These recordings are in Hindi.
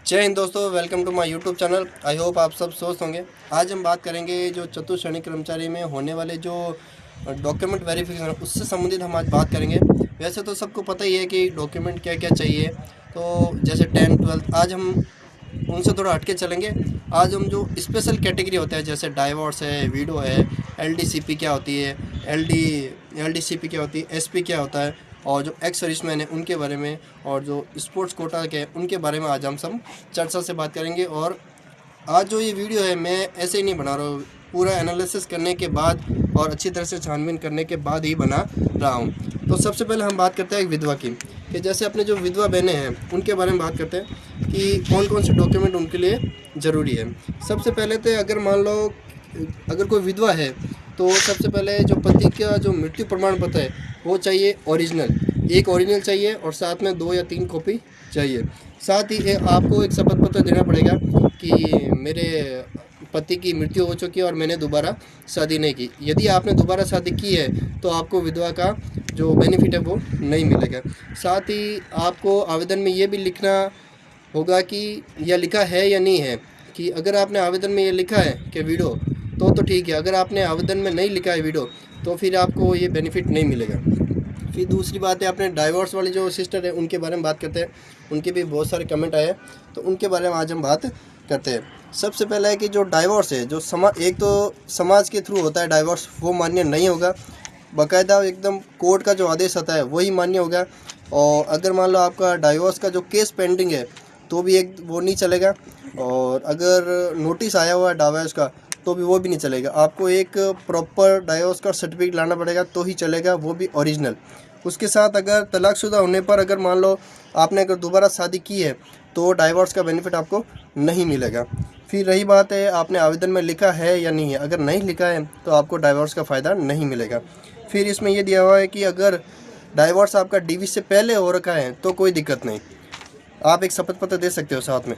जय हिंद दोस्तों, welcome to my YouTube channel. I hope आप सब स्वस्थ होंगे। आज हम बात करेंगे जो चतुश्रेणी कर्मचारी में होने वाले जो डॉक्यूमेंट वेरिफिकेशन उससे संबंधित हम आज बात करेंगे। वैसे तो सबको पता ही है कि डॉक्यूमेंट क्या क्या चाहिए, तो जैसे 10 12 आज हम उनसे थोड़ा हटके चलेंगे। आज हम जो स्पेशल कैटेगरी होता है जैसे डाइवोर्स है, वीडो है, एलडीसीपी क्या होती है, एलडीसीपी क्या होती है, एसपी क्या होता है, और जो एक्स सर्विसमैन है उनके बारे में, और जो स्पोर्ट्स कोटा के उनके बारे में आज हम सब चर्चा से बात करेंगे। और आज जो ये वीडियो है मैं ऐसे ही नहीं बना रहा हूँ, पूरा एनालिसिस करने के बाद और अच्छी तरह से छानबीन करने के बाद ही बना रहा हूँ। तो सबसे पहले हम बात करते हैं विधवा की, कि जैसे अपने जो विधवा बहनें हैं उनके बारे में बात करते हैं कि कौन कौन से डॉक्यूमेंट उनके लिए ज़रूरी है। सबसे पहले तो अगर मान लो अगर कोई विधवा है तो सबसे पहले जो पति का जो मृत्यु प्रमाण पत्र है वो चाहिए ओरिजिनल, एक ओरिजिनल चाहिए, और साथ में 2 या 3 कॉपी चाहिए। साथ ही आपको एक शपथ पत्र देना पड़ेगा कि मेरे पति की मृत्यु हो चुकी है और मैंने दोबारा शादी नहीं की। यदि आपने दोबारा शादी की है तो आपको विधवा का जो बेनिफिट है वो नहीं मिलेगा। साथ ही आपको आवेदन में ये भी लिखना होगा कि यह लिखा है या नहीं है, कि अगर आपने आवेदन में ये लिखा है कि विडो तो ठीक है, अगर आपने आवेदन में नहीं लिखा है विडो तो फिर आपको ये बेनिफिट नहीं मिलेगा। फिर दूसरी बात है, अपने डाइवोर्स वाले जो सिस्टर है उनके बारे में बात करते हैं। उनके भी बहुत सारे कमेंट आए हैं तो उनके बारे में आज हम बात करते हैं। सबसे पहला है कि जो डाइवोर्स है जो एक तो समाज के थ्रू होता है डाइवोर्स, वो मान्य नहीं होगा। बाकायदा एकदम कोर्ट का जो आदेश आता है वही मान्य होगा। और अगर मान लो आपका डाइवोर्स का जो केस पेंडिंग है तो भी एक वो नहीं चलेगा, और अगर नोटिस आया हुआ है डाइवोर्स का तो भी वो भी नहीं चलेगा। आपको एक प्रॉपर डाइवोर्स का सर्टिफिकेट लाना पड़ेगा तो ही चलेगा, वो भी ओरिजिनल। उसके साथ अगर तलाकशुदा होने पर अगर मान लो आपने अगर दोबारा शादी की है तो डाइवोर्स का बेनिफिट आपको नहीं मिलेगा। फिर रही बात है आपने आवेदन में लिखा है या नहीं है, अगर नहीं लिखा है तो आपको डाइवोर्स का फ़ायदा नहीं मिलेगा। फिर इसमें यह दिया हुआ है कि अगर डाइवोर्स आपका डिवोर्स से पहले हो रखा है तो कोई दिक्कत नहीं, आप एक शपथ पत्र दे सकते हो साथ में।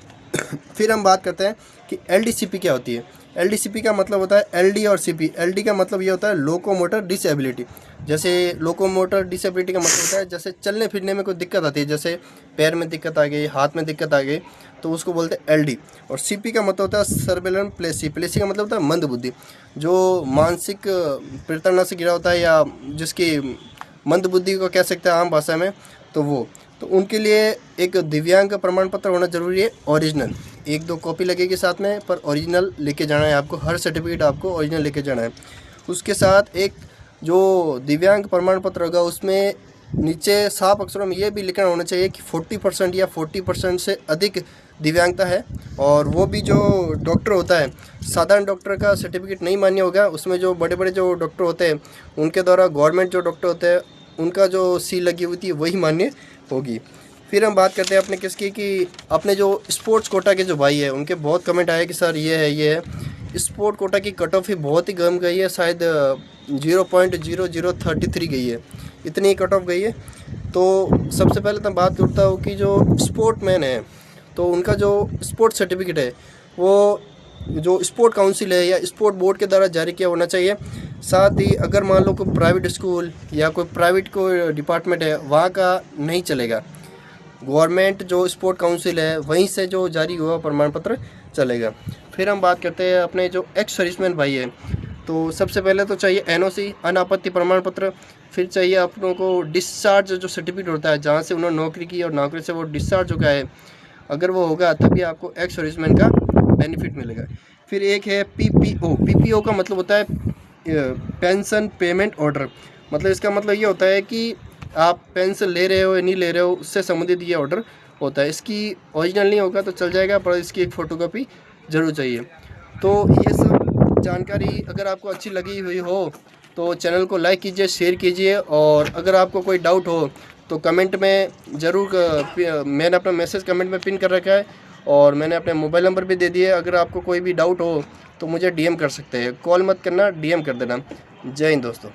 फिर हम बात करते हैं कि एलडीसीपी क्या होती है। एलडीसीपी का मतलब होता है एलडी और सीपी। एलडी का मतलब ये होता है लोकोमोटर डिसेबिलिटी। जैसे लोकोमोटर डिसेबिलिटी का मतलब होता है जैसे चलने फिरने में कोई दिक्कत आती है, जैसे पैर में दिक्कत आ गई, हाथ में दिक्कत आ गई, तो उसको बोलते हैं एलडी। और सीपी का मतलब होता है सर्बेलन प्लेसी। प्लेसी का मतलब होता है मंद बुद्धि, जो मानसिक प्रताड़ना से गिरा होता है या जिसकी मंद बुद्धि को कह सकते हैं आम भाषा में, तो वो तो उनके लिए एक दिव्यांग प्रमाण पत्र होना जरूरी है, ओरिजिनल। 1-2 कॉपी लगेगी साथ में, पर ओरिजिनल लेके जाना है आपको, हर सर्टिफिकेट आपको ओरिजिनल लेके जाना है। उसके साथ एक जो दिव्यांग प्रमाण पत्र होगा उसमें नीचे साफ अक्षरों में ये भी लिखना होना चाहिए कि 40% या 40% से अधिक दिव्यांगता है। और वो भी जो डॉक्टर होता है, साधारण डॉक्टर का सर्टिफिकेट नहीं मान्य होगा, उसमें जो बड़े बड़े जो डॉक्टर होते हैं उनके द्वारा गवर्नमेंट जो डॉक्टर होते हैं उनका जो सील लगी हुई थी वही मान्य होगी। फिर हम बात करते हैं अपने किसकी, कि अपने जो स्पोर्ट्स कोटा के जो भाई है उनके बहुत कमेंट आए कि सर ये है स्पोर्ट कोटा की कट ऑफ ही बहुत ही कम गई है, शायद 0.0033 गई है, इतनी कट ऑफ गई है। तो सबसे पहले तो बात करता हूँ कि जो स्पोर्ट मैन है तो उनका जो स्पोर्ट सर्टिफिकेट है वो जो स्पोर्ट काउंसिल है या स्पोर्ट बोर्ड के द्वारा जारी किया होना चाहिए। साथ ही अगर मान लो कोई प्राइवेट स्कूल या कोई प्राइवेट कोई डिपार्टमेंट है वहाँ का नहीं चलेगा, गवर्नमेंट जो स्पोर्ट काउंसिल है वहीं से जो जारी हुआ प्रमाण पत्र चलेगा। फिर हम बात करते हैं अपने जो एक्स सर्विसमैन भाई है, तो सबसे पहले तो चाहिए एनओसी, अनापत्ति प्रमाण पत्र। फिर चाहिए अपनों को डिस्चार्ज जो सर्टिफिकेट होता है जहाँ से उन्होंने नौकरी की और नौकरी से वो डिस्चार्ज हो गया है, अगर वो होगा तभी आपको एक्स सर्विसमैन का बेनिफिट मिलेगा। फिर एक है पीपीओ। पीपीओ का मतलब होता है पेंशन पेमेंट ऑर्डर। मतलब इसका मतलब ये होता है कि आप पेंशन ले रहे हो या नहीं ले रहे हो उससे संबंधित ये ऑर्डर होता है। इसकी ओरिजिनल नहीं होगा तो चल जाएगा, पर इसकी एक फ़ोटोकॉपी ज़रूर चाहिए। तो ये सब जानकारी अगर आपको अच्छी लगी हुई हो तो चैनल को लाइक कीजिए, शेयर कीजिए, और अगर आपको कोई डाउट हो तो कमेंट में ज़रूर मैंने अपना मैसेज कमेंट में पिन कर रखा है, और मैंने अपने मोबाइल नंबर भी दे दिया है। अगर आपको कोई भी डाउट हो तो मुझे डीएम कर सकते हैं, कॉल मत करना, डीएम कर देना। जय हिंद दोस्तों।